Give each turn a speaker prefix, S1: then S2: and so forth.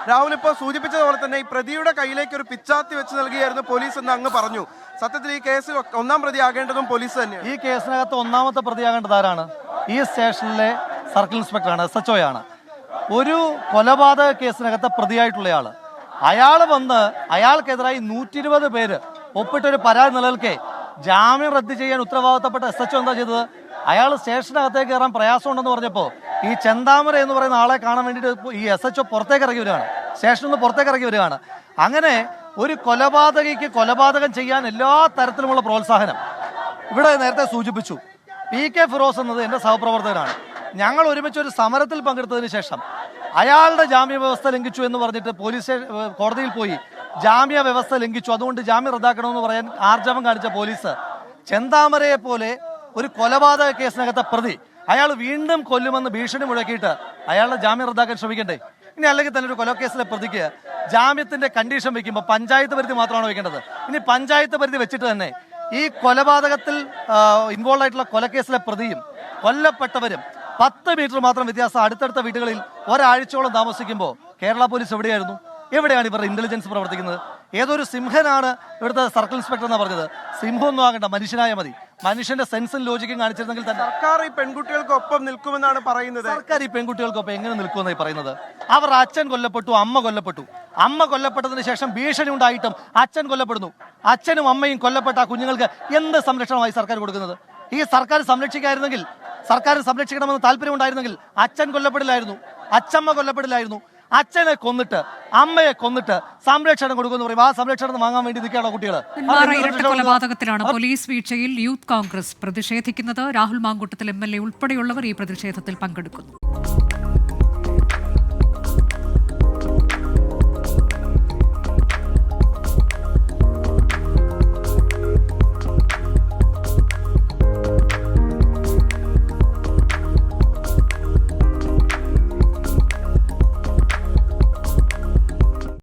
S1: രാഹുൽ ഇപ്പോൾ സൂചിപ്പിച്ചതുപോലെ തന്നെ ഈ പ്രതിയുടെ കയ്യിലേക്ക് ഒരു പിച്ചാത്തി വെച്ച് നൽകിയായിരുന്നു പോലീസ് എന്ന് അങ്ങ് പറഞ്ഞു. സത്യത്തിൽ ഈ കേസിൽ ഒന്നാം പ്രതിയാകേണ്ടതും പോലീസ് തന്നെയാണ്.
S2: ഈ കേസിനകത്ത് ഒന്നാമത്തെ പ്രതിയാകേണ്ടത് ആരാണ്? ഈ സ്റ്റേഷനിലെ സർക്കിൾ ഇൻസ്പെക്ടറാണ്, SHO ആണ്. ഒരു കൊലപാതക കേസിനകത്ത് പ്രതിയായിട്ടുള്ളയാൾ, അയാൾ വന്ന് അയാൾക്കെതിരായി 120 പേര് ഒപ്പിട്ടൊരു പരാതി നിലനിൽക്കെ ജാമ്യം റദ്ദ് ചെയ്യാൻ ഉത്തരവാദിത്തപ്പെട്ട SHO എന്താ ചെയ്തത്? അയാൾ സ്റ്റേഷനകത്തേക്ക് കയറാൻ പ്രയാസമുണ്ടെന്ന് പറഞ്ഞപ്പോൾ ഈ ചെന്താമര എന്ന് പറയുന്ന ആളെ കാണാൻ വേണ്ടിയിട്ട് ഈ SHO പുറത്തേക്ക് ഇറങ്ങി വരികയാണ്, സ്റ്റേഷനിൽ നിന്ന് പുറത്തേക്ക് ഇറങ്ങി വരികയാണ്. അങ്ങനെ ഒരു കൊലപാതകയ്ക്ക് കൊലപാതകം ചെയ്യാൻ എല്ലാ തരത്തിലുമുള്ള പ്രോത്സാഹനം. ഇവിടെ നേരത്തെ സൂചിപ്പിച്ചു, PK ഫിറോസ് എന്നത് എൻ്റെ സഹപ്രവർത്തകനാണ്. ഞങ്ങൾ ഒരുമിച്ച് ഒരു സമരത്തിൽ പങ്കെടുത്തതിന് ശേഷം അയാളുടെ ജാമ്യ വ്യവസ്ഥ ലംഘിച്ചു എന്ന് പറഞ്ഞിട്ട് കോടതിയിൽ പോയി ജാമ്യ വ്യവസ്ഥ ലംഘിച്ചു, അതുകൊണ്ട് ജാമ്യം റദ്ദാക്കണമെന്ന് പറയാൻ ആർജവം കാണിച്ച പോലീസ് ചെന്താമരയെ പോലെ ഒരു കൊലപാതക കേസിനകത്തെ പ്രതി അയാൾ വീണ്ടും കൊല്ലുമെന്ന് ഭീഷണി മുഴക്കിയിട്ട് അയാളുടെ ജാമ്യം റദ്ദാക്കാൻ ശ്രമിക്കണ്ടേ? ഇനി അല്ലെങ്കിൽ തന്നെ ഒരു കൊലക്കേസിലെ പ്രതിക്ക് ജാമ്യത്തിന്റെ കണ്ടീഷൻ വെക്കുമ്പോൾ പഞ്ചായത്ത് പരിധി മാത്രമാണ് വെക്കേണ്ടത്. ഇനി പഞ്ചായത്ത് പരിധി വെച്ചിട്ട് തന്നെ ഈ കൊലപാതകത്തിൽ ഇൻവോൾവ് ആയിട്ടുള്ള കൊലക്കേസിലെ പ്രതിയും കൊല്ലപ്പെട്ടവരും 10 മീറ്റർ മാത്രം വ്യത്യാസം അടുത്തടുത്ത വീടുകളിൽ ഒരാഴ്ചയോളം താമസിക്കുമ്പോൾ കേരള പോലീസ് എവിടെയായിരുന്നു? എവിടെയാണ് ഇവരുടെ ഇന്റലിജൻസ് പ്രവർത്തിക്കുന്നത്? ഏതൊരു സിംഹനാണ് ഇവിടുത്തെ സർക്കിൾ ഇൻസ്പെക്ടർ എന്ന് പറഞ്ഞത്. സിംഹമൊന്നും ആകണ്ട, മനുഷ്യനായ മതി. മനുഷ്യന്റെ സെൻസും ലോജിക്കും കാണിച്ചിരുന്നെങ്കിൽ തന്നെ
S1: സർക്കാർ ഈ പെൺകുട്ടികൾക്കൊപ്പം നിൽക്കുമെന്നാണ് പറയുന്നത്.
S2: സർക്കാർ ഈ പെൺകുട്ടികൾക്കൊപ്പം എങ്ങനെ നിൽക്കുമെന്നായി പറയുന്നത്? അവർ അച്ഛൻ കൊല്ലപ്പെട്ടു, അമ്മ കൊല്ലപ്പെട്ടു. അമ്മ കൊല്ലപ്പെട്ടതിന് ശേഷം ഭീഷണി ഉണ്ടായിട്ടും അച്ഛൻ കൊല്ലപ്പെടുന്നു. അച്ഛനും അമ്മയും കൊല്ലപ്പെട്ട ആ കുഞ്ഞുങ്ങൾക്ക് എന്ത് സംരക്ഷണമായി സർക്കാർ കൊടുക്കുന്നത്? ഈ സർക്കാർ സംരക്ഷിക്കായിരുന്നെങ്കിൽ, സർക്കാർ സംരക്ഷിക്കണമെന്ന് താല്പര്യം ഉണ്ടായിരുന്നെങ്കിൽ അച്ഛൻ കൊല്ലപ്പെടില്ലായിരുന്നു, അച്ഛമ്മ കൊല്ലപ്പെടില്ലായിരുന്നു. അച്ഛനെ കൊന്നിട്ട് അമ്മയെ കൊന്നിട്ട് സംരക്ഷണം കൊടുക്കുമെന്ന് പറയും. ആ സംരക്ഷണം വാങ്ങാൻ വേണ്ടി നിൽക്കുകയാണോ കുട്ടികൾ?
S3: കൊലപാതകത്തിലാണ് പോലീസ് വീഴ്ചയിൽ യൂത്ത് കോൺഗ്രസ് പ്രതിഷേധിക്കുന്നത്. രാഹുൽ മാങ്കൂട്ടത്തിൽ MLA ഉൾപ്പെടെയുള്ളവർ ഈ പ്രതിഷേധത്തിൽ പങ്കെടുക്കുന്നു.